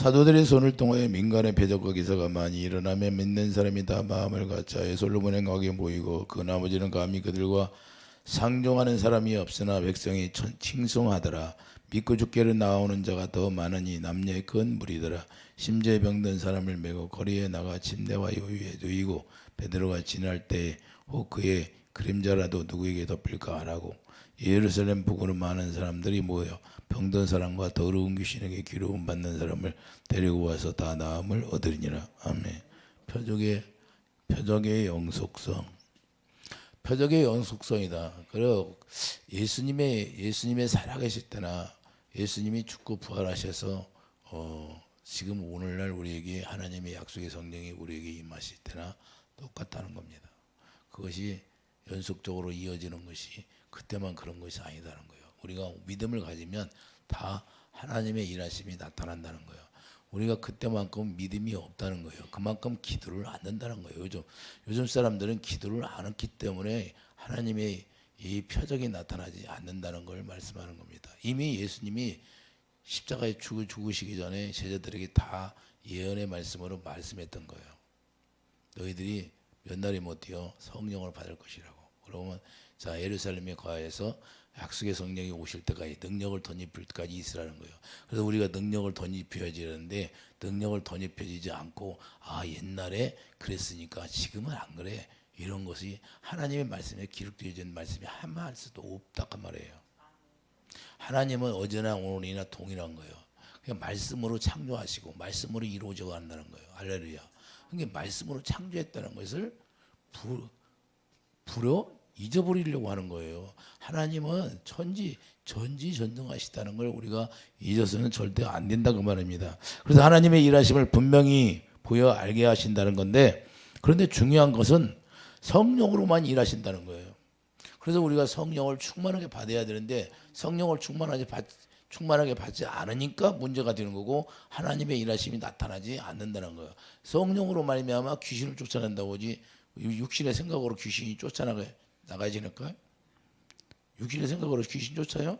사도들의 손을 통하여 민간의 패적과 기사가 많이 일어나며 믿는 사람이 다 마음을 같이하여 솔로몬의 강에 모이고 그 나머지는 감히 그들과 상종하는 사람이 없으나 백성이 칭송하더라. 믿고 죽기를 나오는 자가 더 많으니 남녀의 큰 무리더라. 심지어 병든 사람을 메고 거리에 나가 침대와 요위에 누이고 베드로가 지날 때에 혹 그의 그림자라도 누구에게 덮일까 하라고. 예루살렘 북으로 많은 사람들이 모여 병든 사람과 더러운 귀신에게 기름 받는 사람을 데리고 와서 다 나음을 얻으리니라. 아멘. 표적의 영속성. 표적의 영속성이다. 그리고 예수님의 살아계실 때나 예수님이 죽고 부활하셔서 지금 오늘날 우리에게 하나님의 약속의 성령이 우리에게 임하실 때나 똑같다는 겁니다. 그것이 연속적으로 이어지는 것이 그때만 그런 것이 아니다는 거예요. 우리가 믿음을 가지면 다 하나님의 일하심이 나타난다는 거예요. 우리가 그때만큼 믿음이 없다는 거예요. 그만큼 기도를 안 한다는 거예요. 요즘 사람들은 기도를 안 했기 때문에 하나님의 이 표적이 나타나지 않는다는 걸 말씀하는 겁니다. 이미 예수님이 십자가에 죽으시기 전에 제자들에게 다 예언의 말씀으로 말씀했던 거예요. 너희들이 몇 날이 못 뛰어 성령을 받을 것이라고. 그러면 자, 예루살렘에 거하여서 약속의 성령이 오실 때까지 능력을 덧입힐 때까지 있으라는 거예요. 그래서 우리가 능력을 덧입혀야지 하는데 능력을 덧입혀지지 않고 옛날에 그랬으니까 지금은 안 그래. 이런 것이 하나님의 말씀에 기록되어 있는 말씀이 한마할 수도 없다 그 말이에요. 하나님은 어제나 오늘이나 동일한 거예요. 그냥 말씀으로 창조하시고 말씀으로 이루어져 간다는 거예요. 할렐루야. 그러니까 말씀으로 창조했다는 것을 잊어버리려고 하는 거예요. 하나님은 전지전능하시다는 걸 우리가 잊어서는 절대 안 된다 그 말입니다. 그래서 하나님의 일하심을 분명히 보여 알게 하신다는 건데, 그런데 중요한 것은 성령으로만 일하신다는 거예요. 그래서 우리가 성령을 충만하게 받아야 되는데 성령을 충만하게 받지 않으니까 문제가 되는 거고 하나님의 일하심이 나타나지 않는다는 거예요. 성령으로 말미암아 귀신을 쫓아낸다고 하지 육신의 생각으로 귀신이 나가지니까 육신의 생각으로 귀신 쫓아요?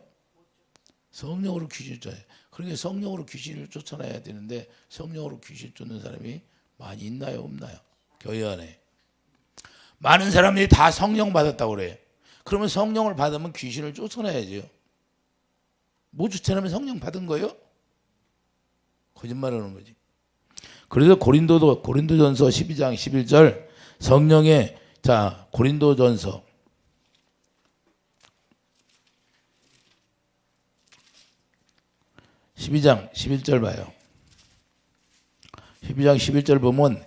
성령으로 귀신 쫓아요. 그러니까 성령으로 귀신을 쫓아내야 되는데 성령으로 귀신 쫓는 사람이 많이 있나요? 없나요? 교회 안에 많은 사람들이 다 성령 받았다고 그래. 그러면 성령을 받으면 귀신을 쫓아내야죠. 뭐 쫓아내면 성령 받은 거예요? 거짓말하는 거지. 그래서 고린도전서 12장 11절 성령의 고린도전서 12장 11절 봐요. 12장 11절 보면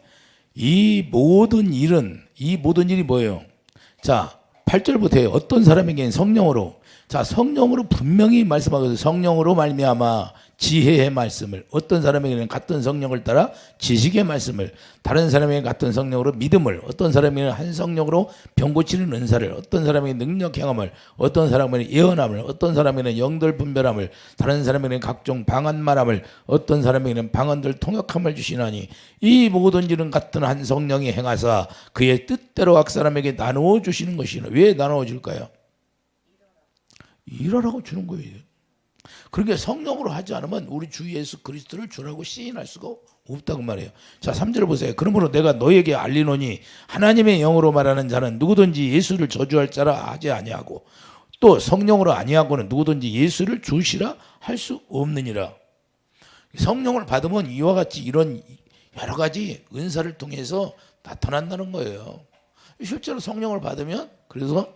이 모든 일이 뭐예요? 8절부터 해요. 어떤 사람에게는 성령으로. 성령으로 분명히 말씀하거든요. 성령으로 말미암아 지혜의 말씀을, 어떤 사람에게는 같은 성령을 따라 지식의 말씀을, 다른 사람에게는 같은 성령으로 믿음을, 어떤 사람에게는 한 성령으로 병 고치는 은사를, 어떤 사람에게는 능력 행함을, 어떤 사람에게는 예언함을, 어떤 사람에게는 영들 분별함을, 다른 사람에게는 각종 방언 말함을, 어떤 사람에게는 방언들 통역함을 주시나니 이 모든 일은 같은 한 성령이 행하사 그의 뜻대로 각 사람에게 나누어 주시는 것이나. 왜 나누어 줄까요? 일하라고 주는 거예요. 그러니까 성령으로 하지 않으면 우리 주 예수 그리스도를 주라고 시인할 수가 없다고 말해요. 3절 보세요. 그러므로 내가 너에게 알리노니 하나님의 영으로 말하는 자는 누구든지 예수를 저주할 자라 하지 아니하고 또 성령으로 아니하고는 누구든지 예수를 주시라 할 수 없느니라. 성령을 받으면 이와 같이 이런 여러 가지 은사를 통해서 나타난다는 거예요. 실제로 성령을 받으면 그래서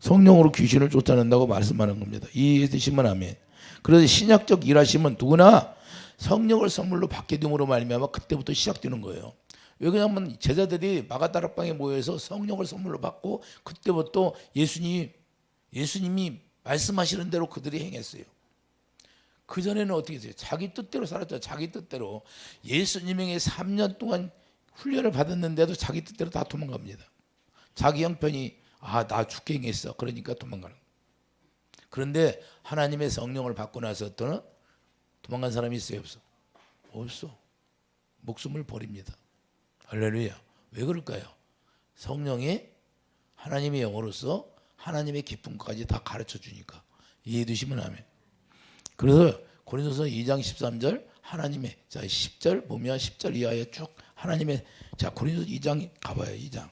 성령으로 귀신을 쫓아낸다고 말씀하는 겁니다. 이해되시면 아멘. 그래서 신약적 일하심은 누구나 성령을 선물로 받게 됨으로 말미암아 그때부터 시작되는 거예요. 왜 그러냐면 제자들이 마가다락방에 모여서 성령을 선물로 받고 그때부터 예수님이 말씀하시는 대로 그들이 행했어요. 그전에는 어떻게 했어요? 자기 뜻대로 살았죠. 자기 뜻대로. 예수님에게 3년 동안 훈련을 받았는데도 자기 뜻대로 다 도망갑니다. 자기 형편이 나 죽게 행했어. 그러니까 도망가는 거예요. 그런데 하나님의 성령을 받고 나서 도망간 사람이 있어요? 없어? 없어. 목숨을 버립니다. 할렐루야. 왜 그럴까요? 성령이 하나님의 영으로서 하나님의 기쁨까지 다 가르쳐 주니까. 이해해 두시면 아멘. 그래서 고린도서 2장 13절 하나님의 자 10절 보면 10절 이하에 쭉 하나님의 자 고린도서 2장 가봐요. 2장.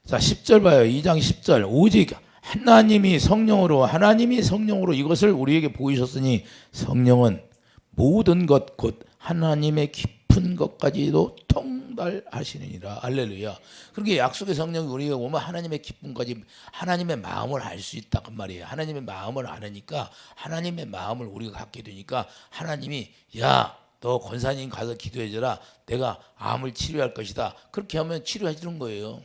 자 10절 봐요. 2장 10절 오직 하나님이 성령으로 이것을 우리에게 보이셨으니 성령은 모든 것 곧 하나님의 깊은 것까지도 통달하시느니라. 할렐루야. 그러니까 약속의 성령이 우리가 오면 하나님의 기쁨까지 하나님의 마음을 알 수 있다 그 말이에요. 하나님의 마음을 아니까 하나님의 마음을 우리가 갖게 되니까 하나님이 야 너 권사님 가서 기도해줘라. 내가 암을 치료할 것이다. 그렇게 하면 치료해 주는 거예요.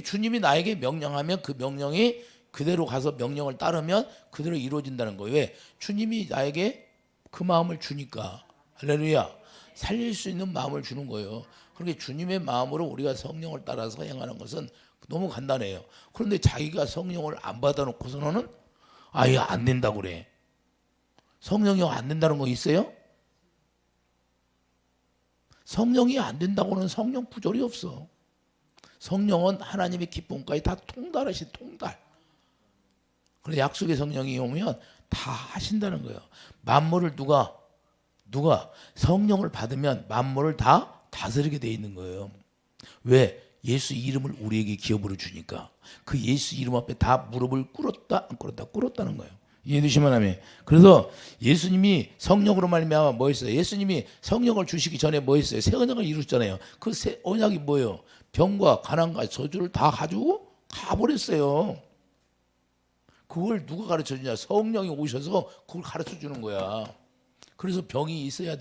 주님이 나에게 명령하면 그 명령이 그대로 가서 명령을 따르면 그대로 이루어진다는 거예요. 왜? 주님이 나에게 그 마음을 주니까. 할렐루야. 살릴 수 있는 마음을 주는 거예요. 그러니까 주님의 마음으로 우리가 성령을 따라서 행하는 것은 너무 간단해요. 그런데 자기가 성령을 안 받아놓고서는 아예 안 된다고 그래. 성령이 안 된다는 거 있어요? 성령이 안 된다고는 성령 부절이 없어. 성령은 하나님의 기쁨까지 다 통달하신 통달. 그래서 약속의 성령이 오면 다 하신다는 거예요. 만물을 누가 성령을 받으면 만물을 다 다스리게 돼 있는 거예요. 왜? 예수 이름을 우리에게 기업으로 주니까 그 예수 이름 앞에 다 무릎을 꿇었다 안 꿇었다 꿇었다는 거예요. 이해되시면 아멘. 그래서 예수님이 성령으로 말미암아 뭐 했어요? 예수님이 성령을 주시기 전에 뭐 했어요? 새 언약을 이루셨잖아요. 그 새 언약이 뭐예요? 병과 가난과 저주를 다 가지고 가버렸어요. 그걸 누가 가르쳐 주냐? 성령이 오셔서 그걸 가르쳐 주는 거야. 그래서 병이 있어야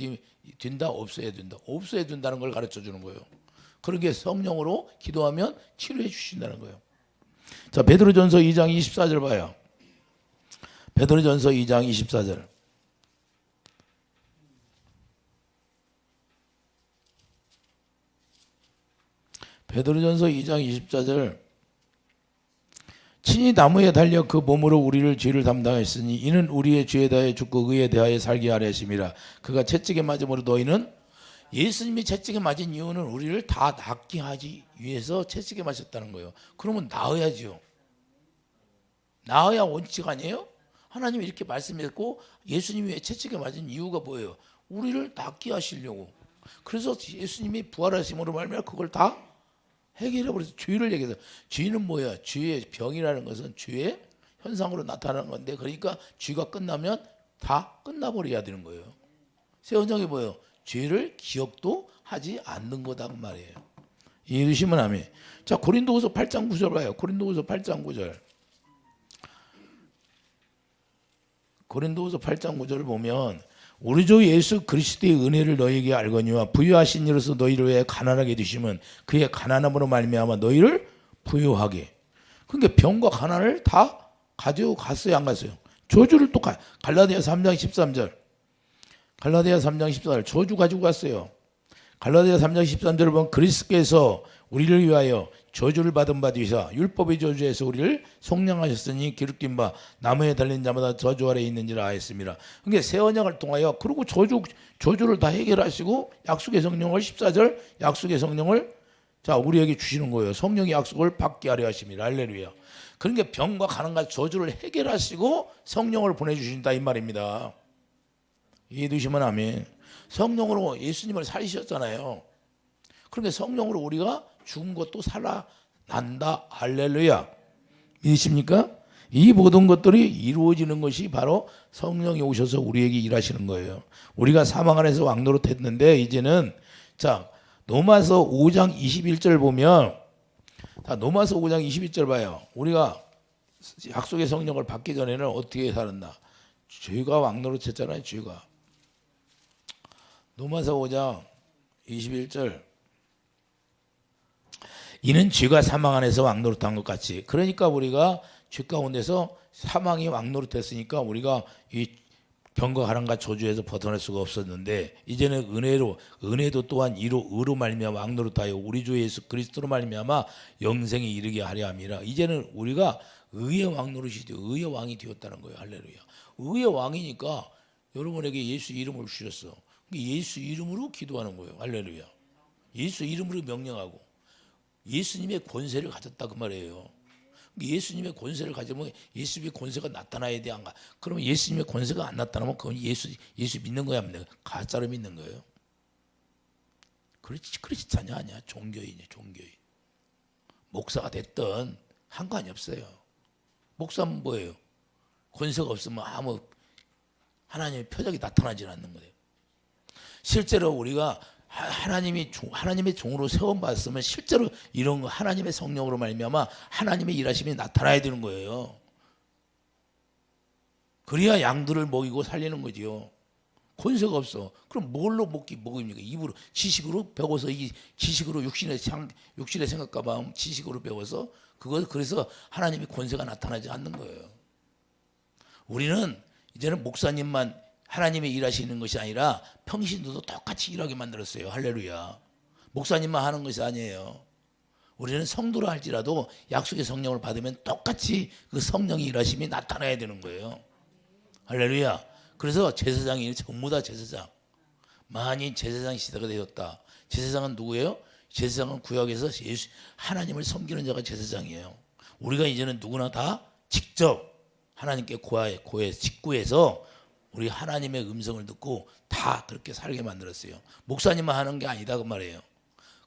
된다, 없어야 된다. 없어야 된다는 걸 가르쳐 주는 거예요. 그러게 성령으로 기도하면 치료해 주신다는 거예요. 자, 베드로전서 2장 24절 봐요. 베드로전서 2장 24절. 베드로전서 2장 24절. 친히 나무에 달려 그 몸으로 우리를 죄를 담당했으니 이는 우리의 죄에 대하여 죽고 의에 대하여 살게 하려 하심이라. 그가 채찍에 맞음으로 너희는 예수님이 채찍에 맞은 이유는 우리를 다 낫게 하기 위해서 채찍에 맞았다는 거예요. 그러면 나아야지요. 나아야 원칙 아니에요? 하나님이 이렇게 말씀했고 예수님이 왜 채찍에 맞은 이유가 뭐예요? 우리를 낫게 하시려고. 그래서 예수님이 부활하심으로 말미암아 그걸 다 해결해버려서 죄를 얘기해서 죄는 뭐야? 죄의 병이라는 것은 죄의 현상으로 나타나는 건데 그러니까 죄가 끝나면 다 끝나버려야 되는 거예요. 새 언약이 뭐예요? 죄를 기억도 하지 않는 거다 그 말이에요. 이해되시면 아멘. 자, 고린도후서 8장 9절 봐요. 고린도후서 8장 9절. 고린도후서 8장 9절을 보면 우리 주 예수 그리스도의 은혜를 너희에게 알거니와 부유하신 이로서 너희를 위해 가난하게 되시면 그의 가난함으로 말미암아 너희를 부유하게. 그러니까 병과 가난을 다 가지고 갔어요, 안 갔어요? 저주를 또 갈라디아 3장 13절. 갈라디아 3장 14절 저주 가지고 갔어요. 갈라디아 3장 13절을 보면 그리스도께서 우리를 위하여 저주를 받은 바 되사 율법의 저주에서 우리를 속량하셨으니 기록된 바 나무에 달린 자마다 저주 아래 있는지라 하였습니다. 그러니까 새 언약을 통하여 그리고 저주를 다 해결하시고 약속의 성령을 14절 약속의 성령을 자 우리에게 주시는 거예요. 성령의 약속을 받게 하려 하십니다. 할렐루야. 그러니까 병과 가난과 저주를 해결하시고 성령을 보내주신다 이 말입니다. 이해되시면 아멘. 성령으로 예수님을 살리셨잖아요. 그러니까 성령으로 우리가 죽은 것도 살아난다. 할렐루야. 믿으십니까? 이 모든 것들이 이루어지는 것이 바로 성령이 오셔서 우리에게 일하시는 거예요. 우리가 사망 안에서 왕노릇했는데 이제는 자 로마서 5장 21절 보면 자 로마서 5장 21절 봐요. 우리가 약속의 성령을 받기 전에는 어떻게 살았나? 죄가 왕노릇했잖아요. 죄가. 로마서 5장 21절 이는 죄가 사망 안에서 왕노릇한 것 같이 그러니까 우리가 죄 가운데서 사망이 왕노릇했으니까 우리가 이 병과 가난과 저주에서 벗어날 수가 없었는데 이제는 은혜도 또한 의로 말미암아 왕노릇하여 우리 주 예수 그리스도로 말미암아 영생에 이르게 하려 함이라. 이제는 우리가 의의 왕노릇이 되어 의의 왕이 되었다는 거예요. 할렐루야. 의의 왕이니까 여러분에게 예수 이름을 주셨어. 예수 이름으로 기도하는 거예요. 할렐루야. 예수 이름으로 명령하고 예수님의 권세를 가졌다 그 말이에요. 예수님의 권세를 가지면 예수님의 권세가 나타나야 돼, 안 가? 그러면 예수님의 권세가 안 나타나면 그건 예수 믿는 거야, 안 믿는 거야? 가짜로 믿는 거예요. 크리스찬이 아니야. 종교인이야, 종교인. 목사가 됐든 상관이 없어요. 목사는 뭐예요? 권세가 없으면 아무 하나님의 표적이 나타나지 않는 거예요. 실제로 우리가 하나님의 종으로 세움받았으면 실제로 이런 거 하나님의 성령으로 말미암아 하나님의 일하심이 나타나야 되는 거예요. 그래야 양들을 먹이고 살리는 거지요. 권세가 없어. 그럼 뭘로 먹입니까? 입으로, 지식으로 배워서, 이 지식으로 육신의 생각과 마음 지식으로 배워서 그래서 하나님의 권세가 나타나지 않는 거예요. 우리는 이제는 목사님만 하나님의 일하시는 것이 아니라 평신도도 똑같이 일하게 만들었어요. 할렐루야. 목사님만 하는 것이 아니에요. 우리는 성도라 할지라도 약속의 성령을 받으면 똑같이 그 성령의 일하심이 나타나야 되는 거예요. 할렐루야. 그래서 제사장이 전부 다 제사장. 만인 제사장 시대가 되었다. 제사장은 누구예요? 제사장은 구약에서 하나님을 섬기는 자가 제사장이에요. 우리가 이제는 누구나 다 직접 하나님께 직구해서 우리 하나님의 음성을 듣고 다 그렇게 살게 만들었어요. 목사님만 하는 게 아니다 그 말이에요.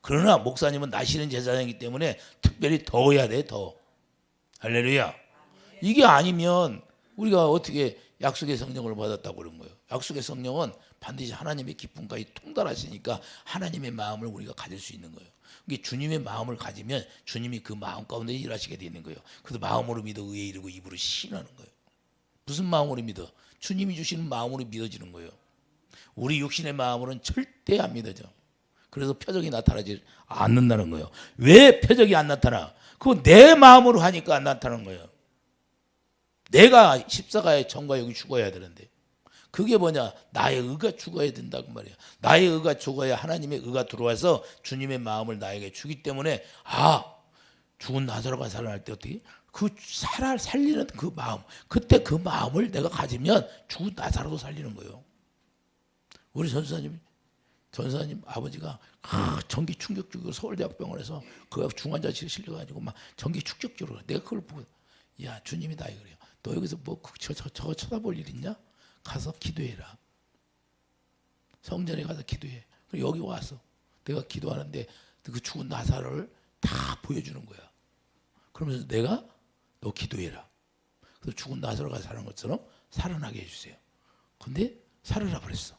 그러나 목사님은 나시는 제사장이기 때문에 특별히 더 해야 돼, 더. 할렐루야. 이게 아니면 우리가 어떻게 약속의 성령을 받았다고 그런 거예요. 약속의 성령은 반드시 하나님의 기쁨까지 통달하시니까 하나님의 마음을 우리가 가질 수 있는 거예요. 이게 주님의 마음을 가지면 주님이 그 마음 가운데 일하시게 되는 거예요. 그래서 마음으로 믿어 의에 이르고 입으로 신하는 거예요. 무슨 마음으로 믿어? 주님이 주시는 마음으로 믿어지는 거예요. 우리 육신의 마음으로는 절대 안 믿어져. 그래서 표적이 나타나지 않는다는 거예요. 왜 표적이 안 나타나? 그건 내 마음으로 하니까 안 나타나는 거예요. 내가 십자가의 정과 여기 죽어야 되는데 그게 뭐냐? 나의 의가 죽어야 된다고 말이야. 나의 의가 죽어야 하나님의 의가 들어와서 주님의 마음을 나에게 주기 때문에 죽은 나사로가 살아날 때 어떻게? 살리는 그 마음, 그때 그 마음을 내가 가지면 죽은 나사로도 살리는 거예요. 우리 전사님 아버지가 전기 충격적으로 서울대학병원에서 그 중환자실에 실려가지고 막 전기 충격적으로 내가 그걸 보고 야 주님이다 이거래요. 너 여기서 뭐 저거 쳐다볼 일 있냐? 가서 기도해라. 성전에 가서 기도해. 여기 와서 내가 기도하는데 그 죽은 나사로를 다 보여주는 거야. 그러면서 내가 너 기도해라. 그래서 죽은 나사로가 사는 것처럼 살아나게 해주세요. 근데 살아나 버렸어.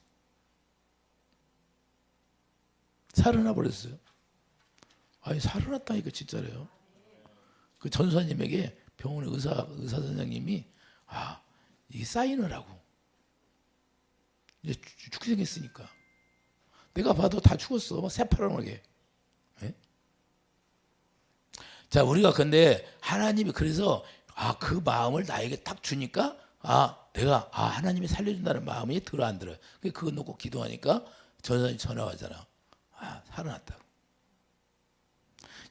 살아나 버렸어요. 아니 살아났다니까 진짜래요. 그 전사님에게 병원의 의사 선생님이 이게 사인을 하고 이제 죽게 생겼으니까 내가 봐도 다 죽었어. 막 새파랗게. 네? 자 우리가 근데 하나님이 그래서 그 마음을 나에게 딱 주니까 내가 하나님이 살려준다는 마음이 들어 안 들어. 그거 놓고 기도하니까 전사님 전화 와잖아. 살아났다고.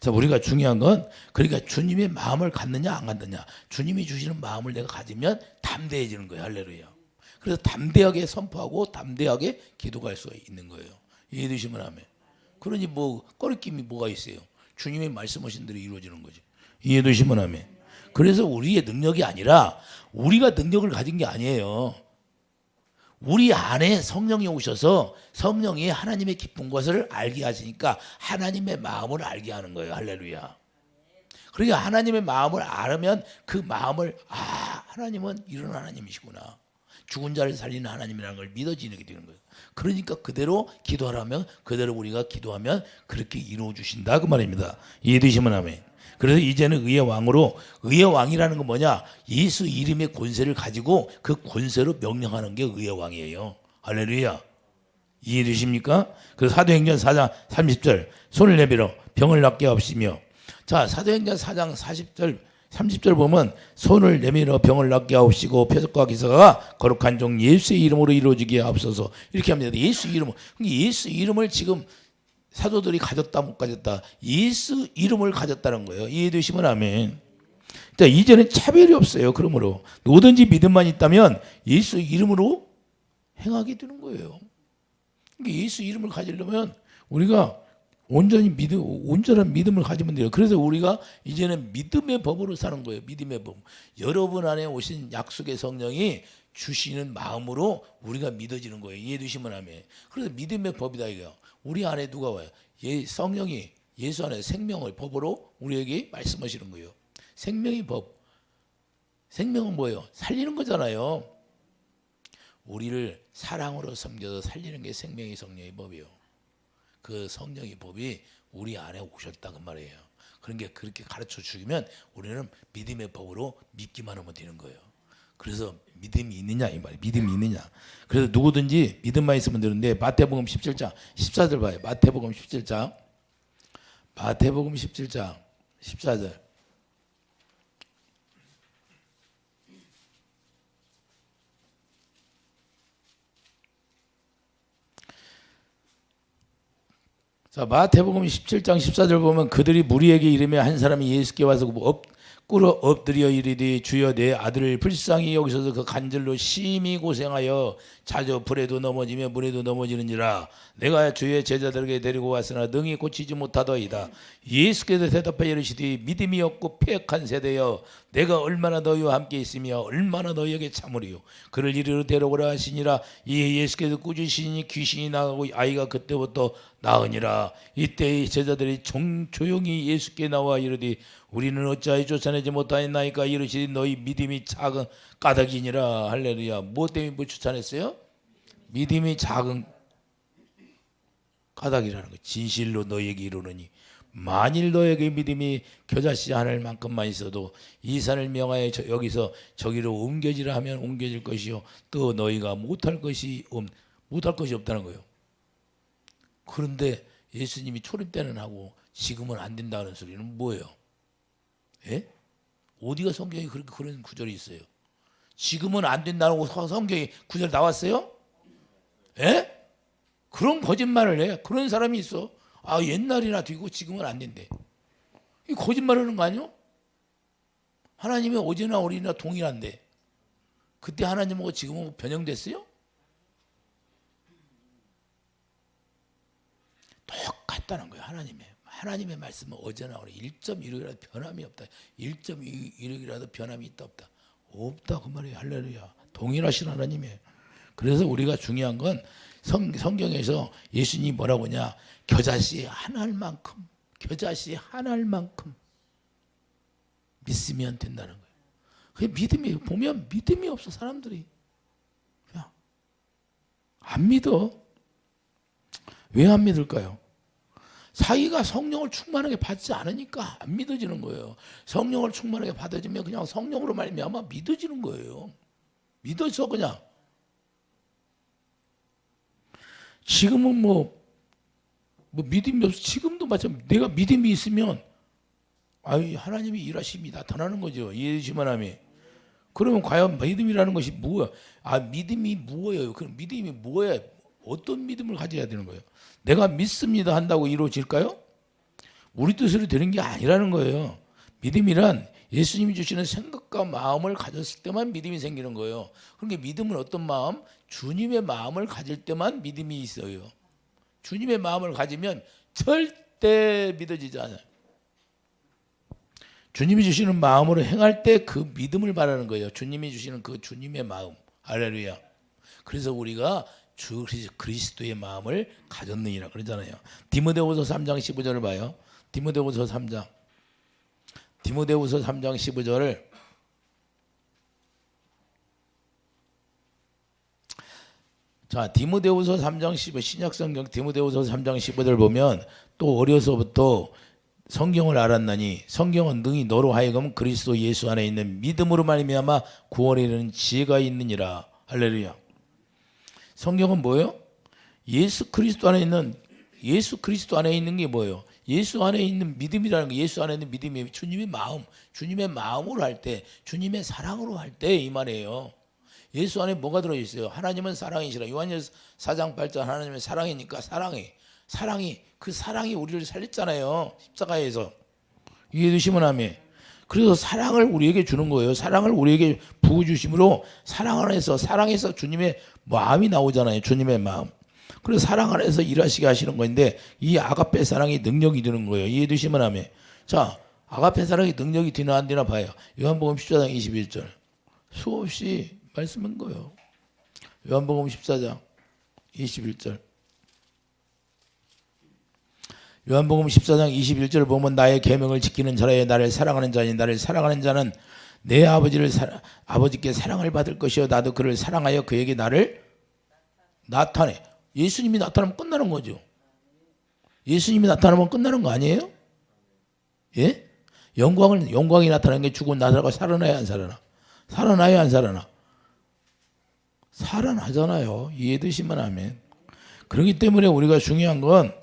자, 우리가 중요한 건 그러니까 주님의 마음을 갖느냐 안 갖느냐. 주님이 주시는 마음을 내가 가지면 담대해지는 거예요. 할렐루야. 그래서 담대하게 선포하고 담대하게 기도할 수 있는 거예요. 이해되시면 아멘. 그러니 뭐 꺼리낌이 뭐가 있어요. 주님의 말씀하신 대로 이루어지는 거지. 이해되시면 아멘. 그래서 우리의 능력이 아니라 우리가 능력을 가진 게 아니에요. 우리 안에 성령이 오셔서 성령이 하나님의 기쁜 것을 알게 하시니까 하나님의 마음을 알게 하는 거예요. 할렐루야. 그러니까 하나님의 마음을 알으면 그 마음을 하나님은 이런 하나님이시구나. 죽은 자를 살리는 하나님이라는 걸 믿어지게 되는 거예요. 그러니까 그대로 기도하라면 그대로 우리가 기도하면 그렇게 이루어 주신다 그 말입니다. 이해되시면 아멘. 그래서 이제는 의의 왕으로, 의의 왕이라는 건 뭐냐? 예수 이름의 권세를 가지고 그 권세로 명령하는 게 의의 왕이에요. 할렐루야. 이해되십니까? 그래서 사도행전 4장 30절 손을 내밀어 병을 낫게 하옵시며. 자, 사도행전 4장 40절 30절 보면 손을 내밀어 병을 낫게 하옵시고 표적과 기사가 거룩한 종 예수의 이름으로 이루어지게 하옵소서. 이렇게 합니다. 예수 이름을 지금 사도들이 가졌다 못 가졌다. 예수 이름을 가졌다는 거예요. 이해되시면 아멘. 자, 이제는 차별이 없어요. 그러므로 누구든지 믿음만 있다면 예수 이름으로 행하게 되는 거예요. 그러니까 예수 이름을 가지려면 우리가 온전한 믿음을 가지면 돼요. 그래서 우리가 이제는 믿음의 법으로 사는 거예요. 믿음의 법. 여러분 안에 오신 약속의 성령이 주시는 마음으로 우리가 믿어지는 거예요. 이해해 주시면 하면. 그래서 믿음의 법이다 이거예요. 우리 안에 누가 와요? 성령이 예수 안에 생명의 법으로 우리에게 말씀하시는 거예요. 생명의 법. 생명은 뭐예요? 살리는 거잖아요. 우리를 사랑으로 섬겨서 살리는 게 생명의 성령의 법이에요. 그 성령의 법이 우리 안에 오셨다 그 말이에요. 그러니까 그렇게 가르쳐 주면 우리는 믿음의 법으로 믿기만 하면 되는 거예요. 그래서 믿음이 있느냐 이 말이에요. 믿음이 있느냐. 그래서 누구든지 믿음만 있으면 되는데 마태복음 17장 14절 봐요. 마태복음 17장 14절. 자, 마태복음 17장 14절 보면 그들이 무리에게 이르며 한 사람이 예수께 와서 꿇어 엎드려 이르되 주여 내 아들을 불쌍히 여기셔서 그 간절로 심히 고생하여 자주 불에도 넘어지며 물에도 넘어지는지라 내가 주의 제자들에게 데리고 왔으나 능히 고치지 못하더이다. 예수께서 대답하여 이르시되 믿음이 없고 패역한 세대여 내가 얼마나 너희와 함께 있으며 얼마나 너희에게 참으리요. 그를 이리로 데려오라 하시니라. 이에 예수께서 꾸짖으시니 귀신이 나가고 아이가 그때부터 나으니라. 이때 제자들이 조용히 예수께 나와 이르되 우리는 어찌하여 쫓아내지 못하였나이까. 이르시되 너희 믿음이 작은 까닭이니라. 할렐루야. 무엇 때문에 못 쫓아냈어요? 믿음이 작은 까닭이라는 거. 진실로 너희에게 이르노니 만일 너에게 믿음이 겨자씨 하늘 만큼만 있어도 이 산을 명하여 여기서 저기로 옮겨지라 하면 옮겨질 것이요 또 너희가 못할 것이 없다는 거예요. 그런데 예수님이 초림 때는 하고 지금은 안 된다는 소리는 뭐예요? 예? 어디가 성경에 그런 구절이 있어요? 지금은 안 된다는 성경에 구절 나왔어요? 예? 그런 거짓말을 해. 그런 사람이 있어. 아, 옛날이나 되고 지금은 안 된대. 이 거짓말하는 거 아니요? 하나님이 어제나 오늘이나 동일한데 그때 하나님하고 지금은 변형됐어요? 똑같다는 거예요. 하나님의 말씀은 어제나 오늘 1.16이라도 변함이 없다. 1.16이라도 변함이 있다 없다. 없다 그 말이에요. 할렐루야. 동일하신 하나님이에요. 그래서 우리가 중요한 건 성경에서 예수님이 뭐라고 하냐. 겨자씨 한 알만큼 믿으면 된다는 거예요. 그 믿음이 보면 믿음이 없어 사람들이. 그냥 안 믿어. 왜 안 믿을까요? 자기가 성령을 충만하게 받지 않으니까 안 믿어지는 거예요. 성령을 충만하게 받아지면 그냥 성령으로 말미암아 믿어지는 거예요. 믿어져 그냥. 지금은 뭐 믿음이 없어. 지금도 마찬가지. 내가 믿음이 있으면 하나님이 일하심이 나타나는 거죠. 이해되시면 하면. 그러면 과연 믿음이라는 것이 뭐야? 믿음이 뭐예요? 그럼 믿음이 뭐야? 어떤 믿음을 가져야 되는 거예요? 내가 믿습니다 한다고 이루어질까요? 우리 뜻으로 되는 게 아니라는 거예요. 믿음이란 예수님이 주시는 생각과 마음을 가졌을 때만 믿음이 생기는 거예요. 그러니까 믿음은 어떤 마음? 주님의 마음을 가질 때만 믿음이 있어요. 주님의 마음을 가지면 절대 믿어지지 않아요. 주님이 주시는 마음으로 행할 때 그 믿음을 바라는 거예요. 주님이 주시는 그 주님의 마음. 할렐루야. 그래서 우리가 주 그리스도의 마음을 가졌느니라 그러잖아요. 디모데후서 3장 15절을 봐요. 디모데후서 3장 15절을 자, 디모데후서 3장 15 신약성경 디모데후서 3장 15절 보면 또 어려서부터 성경을 알았나니 성경은 능히 너로 하여금 그리스도 예수 안에 있는 믿음으로 말미암아 구원에 이르는 지혜가 있느니라. 할렐루야. 성경은 뭐예요? 예수 그리스도 안에 있는 게 뭐예요? 예수 안에 있는 믿음이라는 거. 예수 안에 있는 믿음이 주님의 마음으로 할 때, 주님의 사랑으로 할 때 이 말이에요. 예수 안에 뭐가 들어있어요? 하나님은 사랑이시라. 요한일서 4장 8절 하나님은 사랑이니까 그 사랑이 우리를 살렸잖아요. 십자가에서. 이해되시면 하면. 그래서 사랑을 우리에게 주는 거예요. 사랑을 우리에게 부어주심으로 사랑에서 주님의 마음이 나오잖아요. 주님의 마음. 그래서 사랑 안에서 일하시게 하시는 건데 이 아가페 사랑이 능력이 되는 거예요. 이해되시면 하면. 자, 아가페 사랑이 능력이 되나 안 되나 봐요. 요한복음 14장 21절. 수없이 말씀한 거예요. 요한복음 14장 21절. 요한복음 14장 21절 보면 나의 계명을 지키는 자라에 나를 사랑하는 자니 나를 사랑하는 자는 내 아버지께 사랑을 받을 것이요 나도 그를 사랑하여 그에게 나를 나타내. 예수님이 나타나면 끝나는 거죠. 예수님이 나타나면 끝나는 거 아니에요? 예? 영광이 나타나는 게 죽은 나사로가 살아나야 안 살아나? 살아나야 안 살아나? 살아나잖아요. 이해되시면 하면. 그렇기 때문에 우리가 중요한 건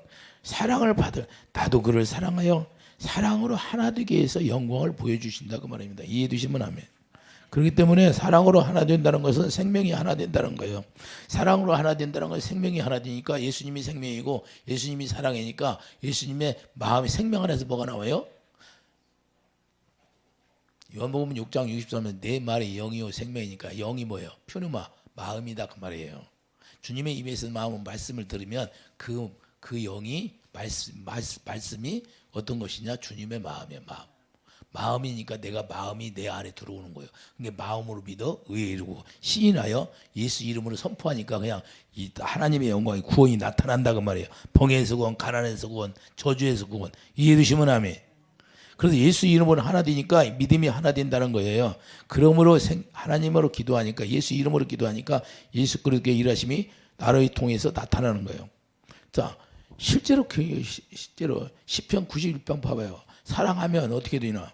사랑을 받을, 나도 그를 사랑하여 사랑으로 하나 되게 해서 영광을 보여주신다 그 말입니다. 이해되시면 하면. 그렇기 때문에 사랑으로 하나 된다는 것은 생명이 하나 된다는 거예요. 사랑으로 하나 된다는 것은 생명이 하나 되니까 예수님이 생명이고 예수님이 사랑이니까 예수님의 마음이 생명 안에서 뭐가 나와요? 요한복음 6장 63년 내 말이 영이요 생명이니까 영이 뭐예요? 퓨누마 마음이다 그 말이에요. 주님의 입에서 마음은 말씀을 들으면 그 영이 말씀이 어떤 것이냐? 주님의 마음이에요. 마음이니까 내가 마음이 내 안에 들어오는 거예요. 그게 마음으로 믿어 의에 이르고 시인하여 예수 이름으로 선포하니까 그냥 이 하나님의 영광이 구원이 나타난다 그 말이에요. 병에서 구원, 가난에서 구원, 저주에서 구원. 이해되시면 아멘. 그래서 예수 이름으로 하나 되니까 믿음이 하나 된다는 거예요. 그러므로 하나님으로 기도하니까 예수 이름으로 기도하니까 예수 그리스도의 일하심이 나를 통해서 나타나는 거예요. 자, 실제로 시편 91편 봐봐요. 사랑하면 어떻게 되나?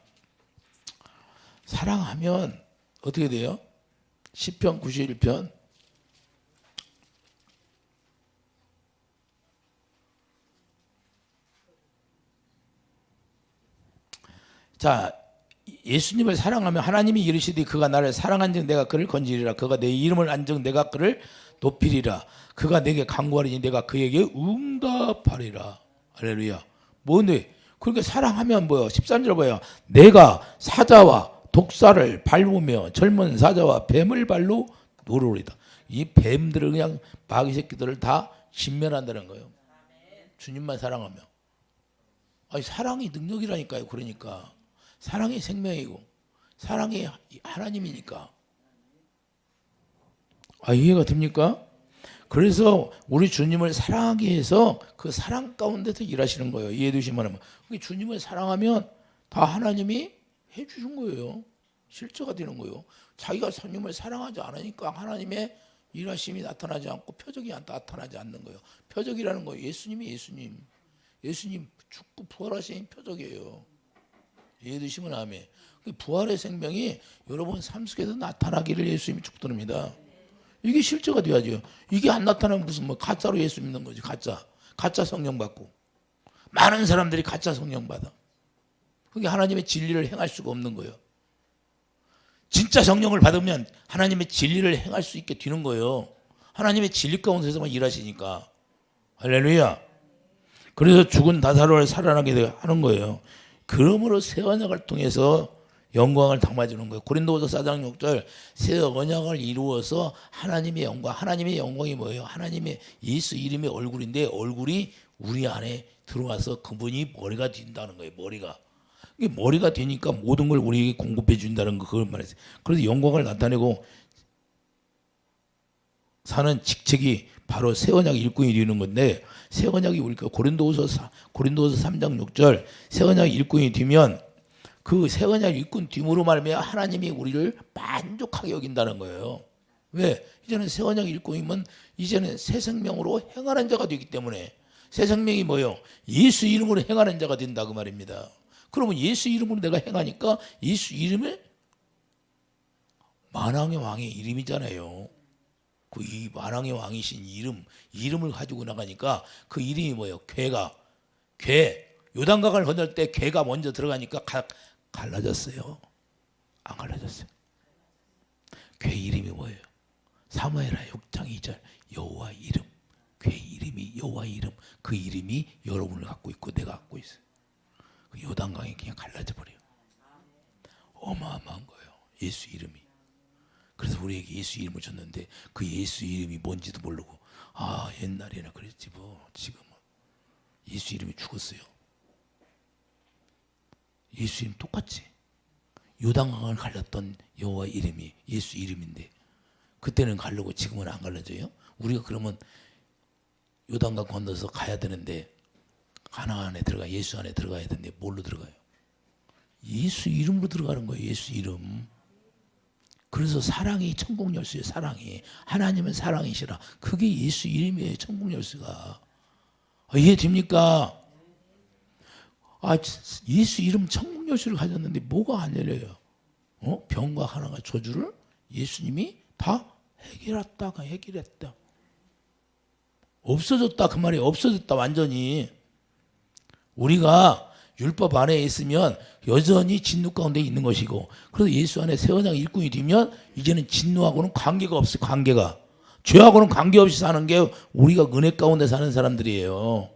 사랑하면 어떻게 돼요? 시편 91편 자, 예수님을 사랑하면 하나님이 이르시되 그가 나를 사랑한즉 내가 그를 건지리라. 그가 내 이름을 안즉 내가 그를 높이리라. 그가 내게 간구하리니 내가 그에게 응답하리라. 할렐루야. 뭔데? 그러니까 사랑하면 뭐요? 13절 뭐예요? 내가 사자와 독사를 밟으며 젊은 사자와 뱀을 발로 노르리다. 이 뱀들을 그냥 마귀 새끼들을 다 진멸한다는 거예요. 주님만 사랑하면. 아니, 사랑이 능력이라니까요. 그러니까 사랑이 생명이고 사랑이 하나님이니까. 아, 이해가 됩니까? 그래서 우리 주님을 사랑하게 해서 그 사랑 가운데서 일하시는 거예요. 이해되시면 하면. 주님을 사랑하면 다 하나님이 해주신 거예요. 실제가 되는 거예요. 자기가 주님을 사랑하지 않으니까 하나님의 일하심이 나타나지 않고 표적이 나타나지 않는 거예요. 표적이라는 거예요. 예수님 죽고 부활하신 표적이에요. 이해되시면 아멘. 부활의 생명이 여러분 삶 속에서 나타나기를 예수님이 축도합니다. 이게 실제가 돼야죠. 이게 안 나타나면 무슨 가짜로 예수 믿는 거지. 가짜 성령 받고 많은 사람들이 가짜 성령 받아. 그게 하나님의 진리를 행할 수가 없는 거예요. 진짜 성령을 받으면 하나님의 진리를 행할 수 있게 되는 거예요. 하나님의 진리 가운데서만 일하시니까. 할렐루야. 그래서 죽은 나사로를 살아나게 하는 거예요. 그러므로 새 언약을 통해서 영광을 담아주는 거예요. 고린도후서 4장 6절 새 언약을 이루어서 하나님의 영광이 뭐예요? 하나님의 예수 이름의 얼굴인데 얼굴이 우리 안에 들어와서 그분이 머리가 된다는 거예요. 이게 머리가 되니까 모든 걸 우리에게 공급해 준다는 거 그걸 말했어요. 그래서 영광을 나타내고 사는 직책이 바로 새 언약 일꾼이 되는 건데 새 언약이 우리가 고린도후서 3장 6절 새 언약 일꾼이 되면 그 새 언약 일꾼 됨으로 말미암아 하나님이 우리를 만족하게 여긴다는 거예요. 왜? 이제는 새 언약 일꾼이면 이제는 새 생명으로 행하는 자가 되기 때문에 새 생명이 뭐예요? 예수 이름으로 행하는 자가 된다 그 말입니다. 그러면 예수 이름으로 내가 행하니까 예수 이름을 만왕의 왕의 이름이잖아요. 그 이 만왕의 왕이신 이름을 가지고 나가니까 그 이름이 뭐예요? 요단강을 건널 때 괴가 먼저 들어가니까 갈라졌어요. 안 갈라졌어요. 괴 이름이 뭐예요? 사무엘하 6장 2절 여호와 이름. 괴 이름이 여호와 이름. 그 이름이 여러분을 갖고 있고 내가 갖고 있어요. 그 요단강이 그냥 갈라져 버려요. 어마어마한 거예요. 예수 이름이. 그래서 우리에게 예수 이름을 줬는데 그 예수 이름이 뭔지도 모르고 아, 옛날에는 그랬지 뭐. 지금은 예수 이름이 죽었어요. 예수 이름 똑같지. 요단강을 갈랐던 여호와 이름이 예수 이름인데 그때는 가르고 지금은 안 갈라져요? 우리가 그러면 요단강 건너서 가야 되는데 가나안에 들어가 예수 안에 들어가야 되는데 뭘로 들어가요? 예수 이름으로 들어가는 거예요. 예수 이름. 그래서 사랑이 천국 열쇠예요. 사랑이. 하나님은 사랑이시라. 그게 예수 이름이에요. 천국 열쇠가. 이해됩니까? 아, 예수 이름 천국 열쇠를 가졌는데 뭐가 안 열려요? 병과 하나가 저주를 예수님이 다 해결했다. 없어졌다 그 말이에요. 없어졌다 완전히. 우리가 율법 안에 있으면 여전히 진노 가운데 있는 것이고, 그래서 예수 안에 새 언약 일꾼이 되면 이제는 진노하고는 관계가 없어요. 관계가. 죄하고는 관계없이 사는 게 우리가 은혜 가운데 사는 사람들이에요.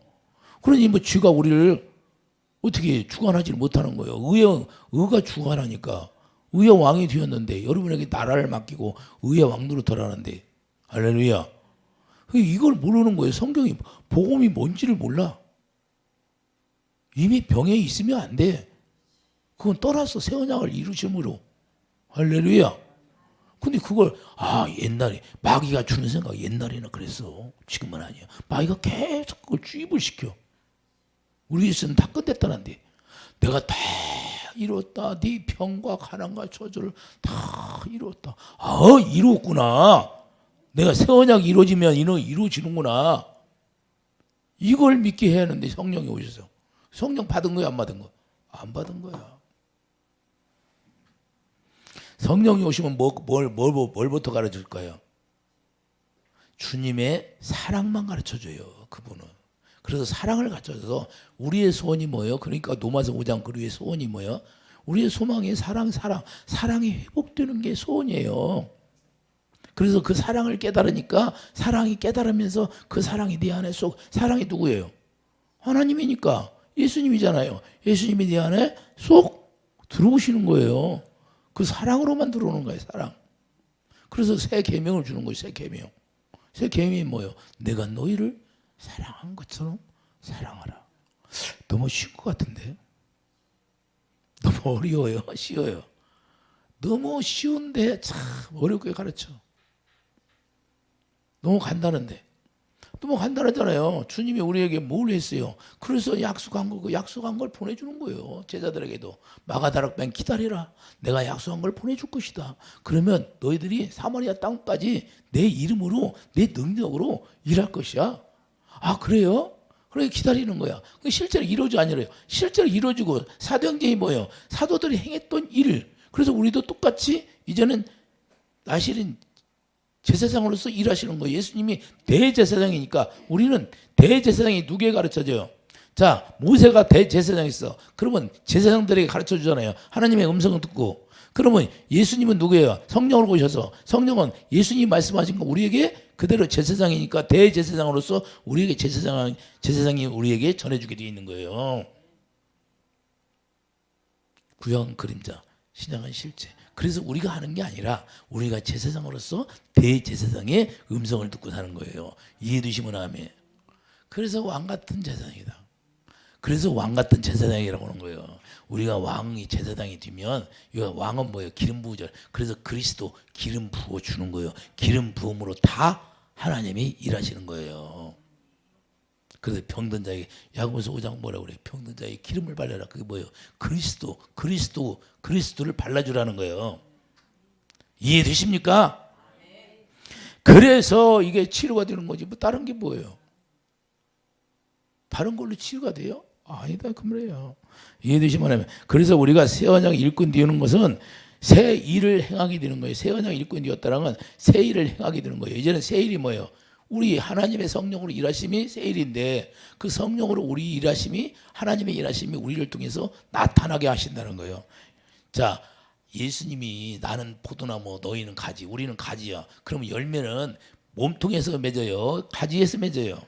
그러니 뭐 죄가 우리를 어떻게 주관하지 못하는 거예요. 의가 주관하니까. 의의 왕이 되었는데 여러분에게 나라를 맡기고 의의 왕 노릇하라는데, 할렐루야. 이걸 모르는 거예요. 성경이 복음이 뭔지를 몰라. 이미 병에 있으면 안 돼. 그건 떠나서 새 언약을 이루심으로. 할렐루야. 근데 그걸 옛날에 마귀가 주는 생각, 옛날에는 그랬어. 지금은 아니야. 마귀가 계속 그걸 주입을 시켜. 우리 예수는 다 끝냈다는데 내가 다 이뤘다. 네 병과 가난과 저주를 다 이뤘다. 이뤘구나. 내가 새 언약이 이루어지면 이루어지는구나. 이걸 믿게 해야 하는데 성령이 오셔서. 성령 받은 거야, 안 받은 거? 안 받은 거야. 성령이 오시면 뭘부터 가르쳐 줄까요? 주님의 사랑만 가르쳐 줘요. 그분은. 그래서 사랑을 가르쳐서 우리의 소원이 뭐예요? 그러니까 로마서 5장 그리의 소원이 뭐예요? 우리의 소망이 사랑이 회복되는 게 소원이에요. 그래서 그 사랑을 깨달으니까 사랑이 깨달으면서 그 사랑이 내 안에 사랑이 누구예요? 하나님이니까 예수님이잖아요. 예수님이 내 안에 쏙 들어오시는 거예요. 그 사랑으로만 들어오는 거예요. 사랑. 그래서 새 계명을 주는 거예요. 새 계명. 새 계명이 뭐예요? 내가 너희를 사랑한 것처럼 사랑하라. 너무 쉬운 것 같은데? 너무 어려워요. 쉬워요. 너무 쉬운데 참 어렵게 가르쳐. 너무 간단한데. 너무 간단하잖아요. 주님이 우리에게 뭘 했어요? 그래서 약속한 걸 보내주는 거예요. 제자들에게도. 마가다락방 기다리라. 내가 약속한 걸 보내줄 것이다. 그러면 너희들이 사마리아 땅까지 내 이름으로, 내 능력으로 일할 것이야. 그래요? 그래 기다리는 거야. 실제로 이루어져 아니래요. 실제로 이루어지고 사도행전이 뭐예요? 사도들이 행했던 일. 그래서 우리도 똑같이 이제는 나실인 제사장으로서 일하시는 거예요. 예수님이 대제사장이니까 우리는 대제사장이 누구에 가르쳐줘요? 자, 모세가 대제사장이었어. 그러면 제사장들에게 가르쳐 주잖아요. 하나님의 음성을 듣고. 그러면 예수님은 누구예요? 성령을 보셔서. 성령은 예수님이 말씀하신 거 우리에게 그대로 제사장이니까 대제사장으로서 우리에게 제사장이 우리에게 전해주게 되어 있는 거예요. 구약은 그림자, 신약은 실제. 그래서 우리가 하는 게 아니라 우리가 제사장으로서 대제사장의 음성을 듣고 사는 거예요. 이해되시면 아멘. 그래서 왕 같은 제사장이다. 그래서 왕 같은 제사장이라고 하는 거예요. 우리가 왕이 제사장이 되면 이 왕은 뭐예요? 기름 부으죠. 그래서 그리스도 기름 부어 주는 거예요. 기름 부음으로 다 하나님이 일하시는 거예요. 그래서 병든 자에게 야고보서 5장 뭐라고 그래요? 병든 자에게 기름을 발라라. 그게 뭐예요? 그리스도를 발라주라는 거예요. 이해되십니까? 그래서 이게 치료가 되는 거지. 뭐 다른 게 뭐예요? 다른 걸로 치유가 돼요? 아니다 그 말이에요. 이해되시면 하면. 그래서 우리가 새 언약 일꾼 되는 것은 새 일을 행하게 되는 거예요. 새 언약 일꾼 되었다는 새 일을 행하게 되는 거예요. 이제는 새 일이 뭐예요? 우리 하나님의 성령으로 일하심이 새 일인데 그 성령으로 우리 일하심이 하나님의 일하심이 우리를 통해서 나타나게 하신다는 거예요. 자, 예수님이 나는 포도나무 너희는 가지 우리는 가지야. 그러면 열매는 몸통에서 맺어요? 가지에서 맺어요?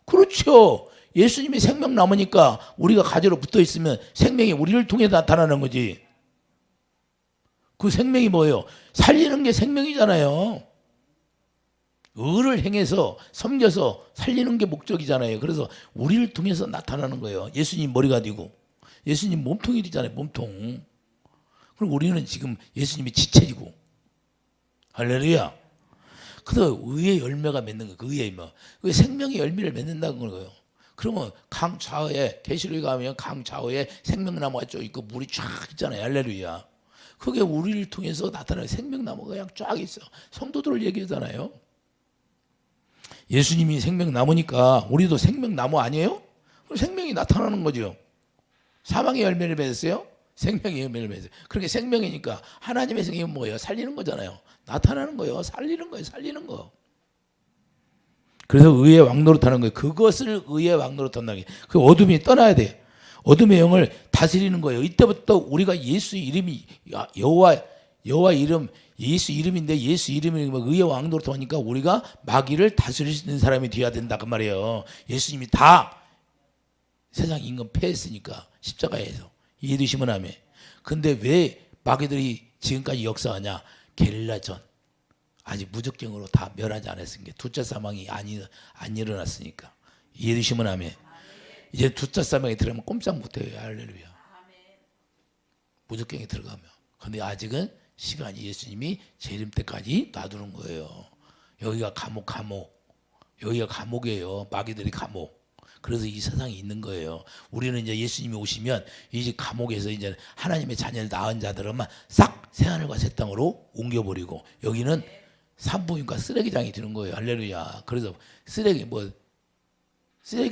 그렇죠. 예수님이 생명 남으니까 우리가 가지로 붙어 있으면 생명이 우리를 통해 나타나는 거지. 그 생명이 뭐예요? 살리는 게 생명이잖아요. 의를 행해서 섬겨서 살리는 게 목적이잖아요. 그래서 우리를 통해서 나타나는 거예요. 예수님 머리가 되고 예수님 몸통이 되잖아요. 몸통. 그럼 우리는 지금 예수님이 지체이고 할렐루야. 그래서 의의 열매가 맺는 거예요. 그 의의 뭐 생명의 열매를 맺는다는 거예요. 그러면 강 좌우에 계시록에 가면 강 좌우에 생명나무가 쭉 있고 물이 쫙 있잖아요. 할렐루야. 그게 우리를 통해서 나타나는 생명나무가 그냥 쫙 있어. 성도들을 얘기하잖아요. 예수님이 생명나무니까 우리도 생명나무 아니에요? 그럼 생명이 나타나는 거죠. 사망의 열매를 맺었어요? 생명의 열매를 맺었어요. 그렇게 생명이니까 하나님의 생명이 뭐예요? 살리는 거잖아요. 나타나는 거예요. 살리는 거예요. 살리는 거. 그래서 의의 왕노릇하는 거예요. 그것을 의의 왕노릇한다는 게. 그 어둠이 떠나야 돼요. 어둠의 영을 다스리는 거예요. 이때부터 우리가 예수 이름이 여호와 이름 예수 이름인데 예수 이름이 의의 왕노릇 하니까 우리가 마귀를 다스릴 수 있는 사람이 되어야 된다 그 말이에요. 예수님이 다 세상 임금 패했으니까 십자가에서 이해되시면 하면. 근데 왜 마귀들이 지금까지 역사하냐? 게릴라전 아직 무적경으로 다 멸하지 않았으니까 두차 사망이 안 일어났으니까 이해되시면 하면. 이제 두차 사망에 들어가면 꼼짝 못해요. 할렐루야. 무적경에 들어가면. 근데 아직은 시간이 예수님이 재림 때까지 놔두는 거예요. 여기가 감옥. 여기가 감옥이에요. 마귀들이 감옥. 그래서 이 세상이 있는 거예요. 우리는 이제 예수님이 오시면 이제 감옥에서 이제 하나님의 자녀를 낳은 자들만 싹 새하늘과 새 땅으로 옮겨버리고 여기는 산부인과 쓰레기장이 되는 거예요. 할렐루야. 그래서 쓰레기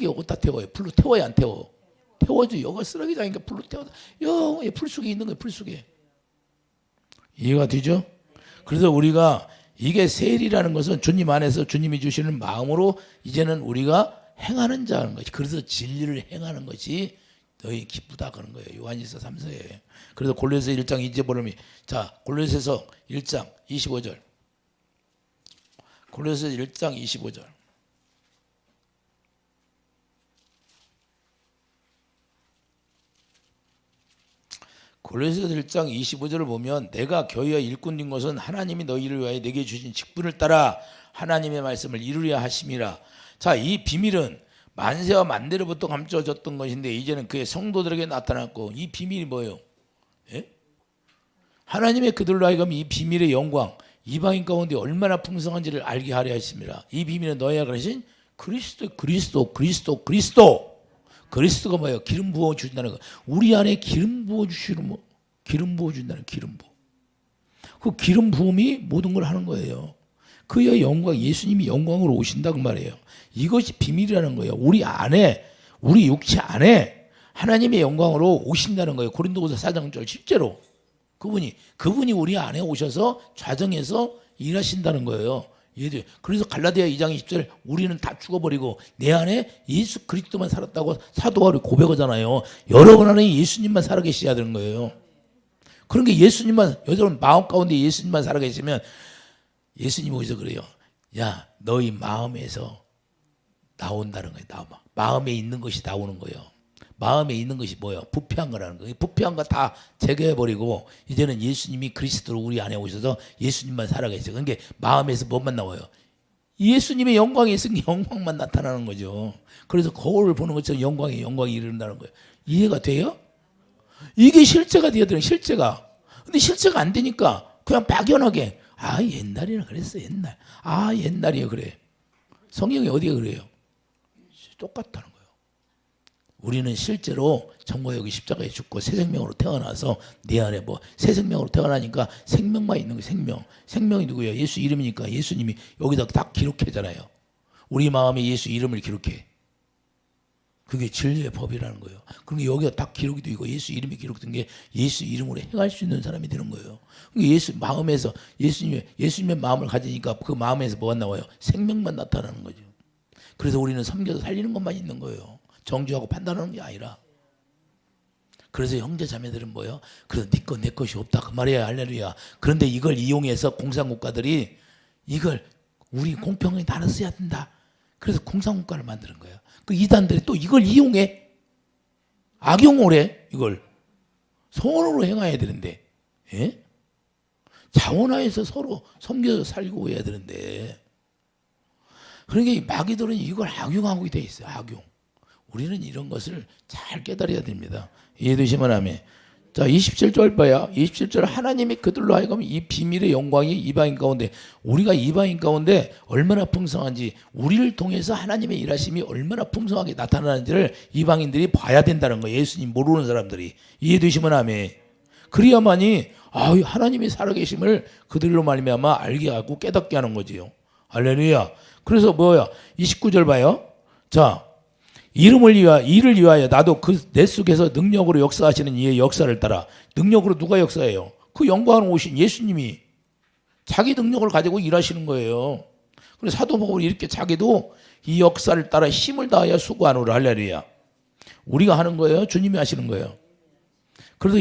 어디다 태워요? 불로 태워야 안 태워? 태워줘. 여기 쓰레기장이니까 불로 태워다. 여기 풀 속에 있는 거예요. 풀 속에. 이해가 되죠? 그래서 우리가 이게 세일이라는 것은 주님 안에서 주님이 주시는 마음으로 이제는 우리가 행하는 자는 것이. 그래서 진리를 행하는 것이 너희 기쁘다 그런 거예요. 요한일서 3서에. 그래서 골로새 1장 2절 자 골로새서 1장 25절. 골로새 1장 25절. 골로새서 1장 25절을 보면 내가 교회의 일꾼인 것은 하나님이 너희를 위하여 내게 주신 직분을 따라 하나님의 말씀을 이루려 하심이라. 자, 이 비밀은 만세와 만대로부터 감춰졌던 것인데 이제는 그의 성도들에게 나타났고 이 비밀이 뭐예요? 예? 하나님의 그들로 하여금 이 비밀의 영광 이방인 가운데 얼마나 풍성한지를 알게 하려 하심이라. 이 비밀은 너희가 그러신 그리스도가 뭐예요? 기름 부어 주신다는 거. 우리 안에 기름 부어 주시는 뭐? 기름 부어 준다는 기름 부어. 그 기름 부음이 모든 걸 하는 거예요. 그의 영광, 예수님이 영광으로 오신다 그 말이에요. 이것이 비밀이라는 거예요. 우리 안에, 우리 육체 안에 하나님의 영광으로 오신다는 거예요. 고린도후서 4장 1절 실제로 그분이 우리 안에 오셔서 좌정해서 일하신다는 거예요. 그래서 갈라디아 2장 20절 우리는 다 죽어버리고 내 안에 예수 그리스도만 살았다고 사도 바울이 고백하잖아요. 여러분 안에 예수님만 살아계셔야 되는 거예요. 그런 게 예수님만, 여러분 마음 가운데 예수님만 살아계시면 예수님이 어디서 그래요? 야, 너희 마음에서 나온다는 거예요. 마음에 있는 것이 나오는 거예요. 마음에 있는 것이 뭐예요? 부패한 거라는 거예요. 부패한 거 다 제거해버리고 이제는 예수님이 그리스도로 우리 안에 오셔서 예수님만 살아계세요. 그러니까 마음에서 뭐만 나와요? 예수님의 영광이 있으니 영광만 나타나는 거죠. 그래서 거울을 보는 것처럼 영광이 이른다는 거예요. 이해가 돼요? 이게 실제가 돼야 돼요. 실제가. 근데 실제가 안 되니까 그냥 막연하게 옛날이나 그랬어. 옛날이에요. 그래. 성경이 어디가 그래요? 똑같다는 거예요. 우리는 실제로 정과 여기 십자가에 죽고 새 생명으로 태어나서 내 안에 새 생명으로 태어나니까 생명만 있는 거예요. 생명이 누구예요? 예수 이름이니까 예수님이 여기다 딱 기록하잖아요. 우리 마음에 예수 이름을 기록해. 그게 진리의 법이라는 거예요. 그러니까 여기가 딱 기록이 되고 예수 이름이 기록된 게 예수 이름으로 행할 수 있는 사람이 되는 거예요. 그러니까 예수 마음에서 예수님의 마음을 가지니까 그 마음에서 뭐가 나와요? 생명만 나타나는 거죠. 그래서 우리는 섬겨서 살리는 것만 있는 거예요. 정죄하고 판단하는 게 아니라. 그래서 형제 자매들은 뭐예요? 그래서 네 것 내 것이 없다 그 말이야. 할렐루야. 그런데 이걸 이용해서 공산국가들이 이걸 우리 공평하게 나눠 써야 된다. 그래서 공산국가를 만드는 거예요. 그 이단들이 또 이걸 이용해 악용을 해. 이걸 선으로 행해야 되는데 자원하에서 서로 섬겨서 살고 해야 되는데 그러니까 이 마귀들은 이걸 악용하고 돼 있어요. 악용. 우리는 이런 것을 잘 깨달아야 됩니다. 이해되시면 아멘. 자, 27절 봐요. 27절 하나님이 그들로 하여금 이 비밀의 영광이 이방인 가운데, 우리가 이방인 가운데 얼마나 풍성한지, 우리를 통해서 하나님의 일하심이 얼마나 풍성하게 나타나는지를 이방인들이 봐야 된다는 거예요. 예수님 모르는 사람들이. 이해되시면 아멘. 그래야만이 하나님의 살아계심을 그들로 말미암아 알게 하고 깨닫게 하는 거지요. 할렐루야. 그래서 뭐야? 29절 봐요. 자, 이를 위하여 나도 그 내 속에서 능력으로 역사하시는 이의 역사를 따라. 능력으로 누가 역사해요? 그 영광으로 오신 예수님이 자기 능력을 가지고 일하시는 거예요. 그래서 사도 바울이 이렇게 자기도 이 역사를 따라 힘을 다하여 수고하노라. 할렐루야. 우리가 하는 거예요? 주님이 하시는 거예요? 그래서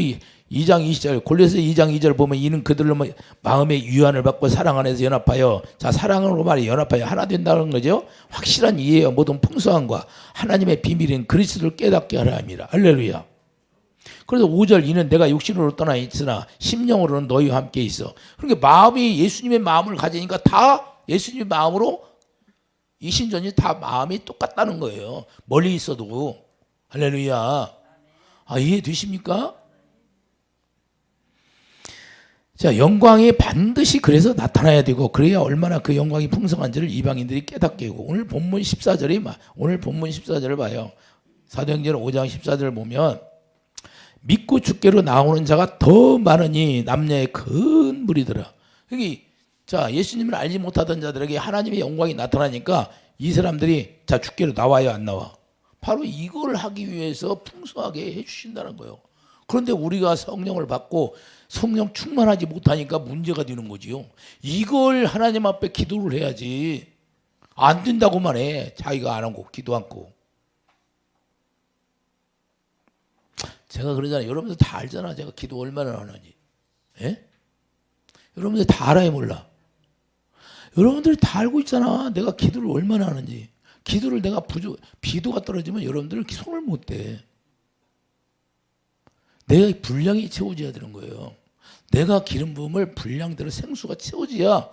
2장 20절 골로새 2장 2절 보면 이는 그들로 마음의 유한을 받고 사랑 안에서 연합하여, 자, 사랑으로 말해 연합하여 하나 된다는 거죠. 확실한 이해와 모든 풍성함과 하나님의 비밀인 그리스도를 깨닫게 하라 함이라. 할렐루야. 그래서 5절 이는 내가 육신으로 떠나 있으나 심령으로는 너희와 함께 있어. 그러니까 마음이 예수님의 마음을 가지니까 다 예수님의 마음으로 이신전이 다 마음이 똑같다는 거예요. 멀리 있어도. 할렐루야. 이해되십니까? 자, 영광이 반드시 그래서 나타나야 되고, 그래야 얼마나 그 영광이 풍성한지를 이방인들이 깨닫게 하고. 오늘 본문 14절을 봐요. 사도행전 5장 14절을 보면 믿고 주께로 나오는 자가 더 많으니 남녀의 큰 무리더라. 여기 자, 예수님을 알지 못하던 자들에게 하나님의 영광이 나타나니까 이 사람들이 자, 주께로 나와요, 안 나와? 바로 이걸 하기 위해서 풍성하게 해주신다는 거예요. 그런데 우리가 성령을 받고 성령 충만하지 못하니까 문제가 되는 거지요. 이걸 하나님 앞에 기도를 해야지. 안 된다고만 해. 자기가 안 하고 기도 않고. 제가 그러잖아요. 여러분들 다 알잖아. 제가 기도 얼마나 하는지. 예? 여러분들 다 알아요, 몰라? 여러분들이 다 알고 있잖아. 내가 기도를 얼마나 하는지. 기도를 내가 비도가 떨어지면 여러분들 손을 못 대. 내가 분량이 채워져야 되는 거예요. 내가 기름 부음을 분량대로 생수가 채워져야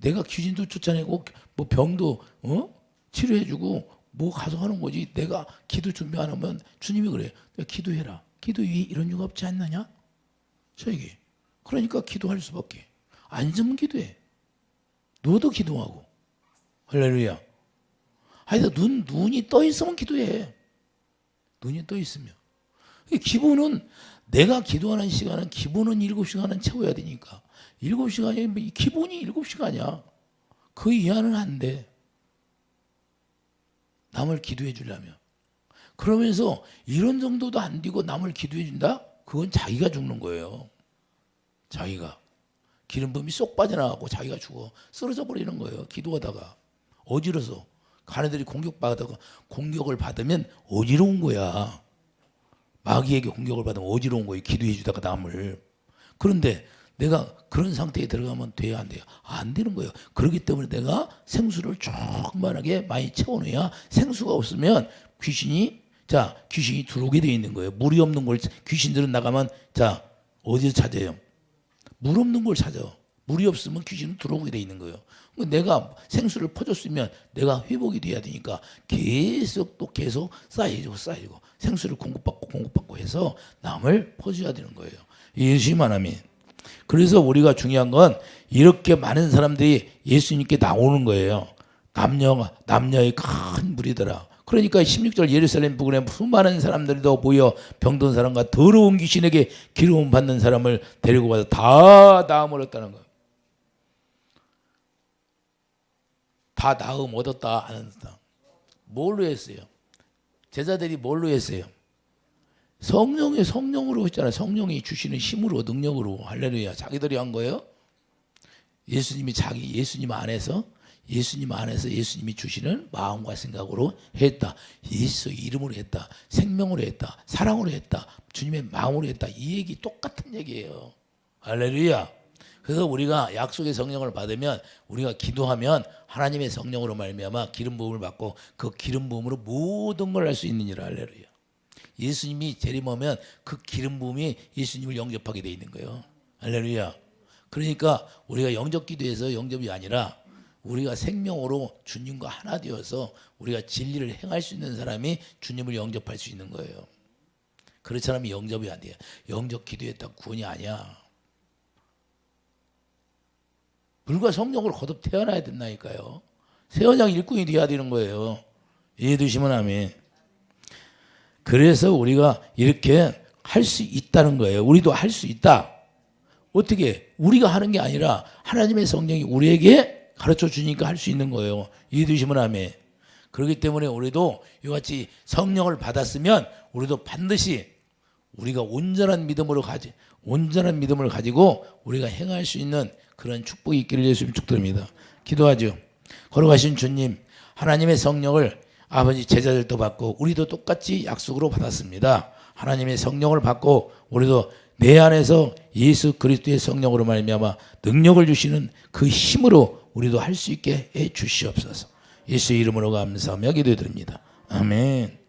내가 귀신도 쫓아내고 뭐 병도 치료해주고 뭐 가서 하는 거지. 내가 기도 준비 안 하면 주님이 그래. 내가 기도해라. 기도 위에 이런 유가 없지 않느냐? 저에게. 그러니까 기도할 수밖에. 앉으면 기도해. 너도 기도하고. 할렐루야. 하여튼 눈이 떠 있으면 기도해. 눈이 떠 있으면. 기본은 내가 기도하는 시간은 기본은 7시간은 채워야 되니까 7시간이 기본이 7시간이야. 그 이하는 안 돼. 남을 기도해 주려면. 그러면서 이런 정도도 안 되고 남을 기도해 준다? 그건 자기가 죽는 거예요. 자기가. 기름 부음이 쏙 빠져나가고 자기가 죽어. 쓰러져 버리는 거예요. 기도하다가. 어지러서. 가네들이 공격을 받으면 어지러운 거야. 마귀에게 공격을 받으면 어지러운 거예요. 기도해 주다가 남을. 그런데 내가 그런 상태에 들어가면 돼야 안 돼요? 안 되는 거예요. 그렇기 때문에 내가 생수를 충만하게 많이 채워놔야 생수가 없으면 귀신이 들어오게 되어 있는 거예요. 물이 없는 걸 귀신들은 나가면 자, 어디서 찾아요? 물 없는 걸 찾아. 물이 없으면 귀신은 들어오게 되어 있는 거예요. 내가 생수를 퍼줬으면 내가 회복이 돼야 되니까 계속 쌓이고 생수를 공급받고 해서 남을 퍼줘야 되는 거예요. 예수님만 하면. 그래서 우리가 중요한 건 이렇게 많은 사람들이 예수님께 나오는 거예요. 남녀의 큰 무리더라. 그러니까 16절 예루살렘 부근에 수많은 사람들이 더 모여 병든 사람과 더러운 귀신에게 기름 받는 사람을 데리고 가서 다 나음을 얻었다는 거예요. 다 나음 얻었다 하는 사람. 뭘로 했어요? 제자들이 뭘로 했어요? 성령으로 했잖아요. 성령이 주시는 힘으로, 능력으로. 할렐루야. 자기들이 한 거예요. 예수님 안에서 예수님이 주시는 마음과 생각으로 했다. 예수 이름으로 했다. 생명으로 했다. 사랑으로 했다. 주님의 마음으로 했다. 이 얘기 똑같은 얘기예요. 할렐루야. 그래서 우리가 약속의 성령을 받으면 우리가 기도하면 하나님의 성령으로 말미암아 기름 부음을 받고 그 기름 부음으로 모든 걸 할 수 있느니라. 할렐루야. 예수님이 재림하면 그 기름 부음이 예수님을 영접하게 돼 있는 거예요. 할렐루야. 그러니까 우리가 영접 기도해서 영접이 아니라 우리가 생명으로 주님과 하나 되어서 우리가 진리를 행할 수 있는 사람이 주님을 영접할 수 있는 거예요. 그런 사람이 영접이 안 돼요. 영접 기도했다 구원이 아니야. 불과 성령으로 거듭 태어나야 된다니까요. 새 언약 일꾼이 돼야 되는 거예요. 이해되시면 아멘. 그래서 우리가 이렇게 할 수 있다는 거예요. 우리도 할 수 있다. 어떻게? 우리가 하는 게 아니라 하나님의 성령이 우리에게 가르쳐 주니까 할 수 있는 거예요. 이해되시면 아멘. 그렇기 때문에 우리도 이같이 성령을 받았으면 우리도 반드시 우리가 온전한 믿음을 가지고 우리가 행할 수 있는 그런 축복이 있기를 예수님 축드립니다. 기도하죠. 걸어가신 주님, 하나님의 성령을 아버지 제자들도 받고 우리도 똑같이 약속으로 받았습니다. 하나님의 성령을 받고 우리도 내 안에서 예수 그리스도의 성령으로 말미암아 능력을 주시는 그 힘으로 우리도 할 수 있게 해 주시옵소서. 예수의 이름으로 감사하며 기도드립니다. 아멘.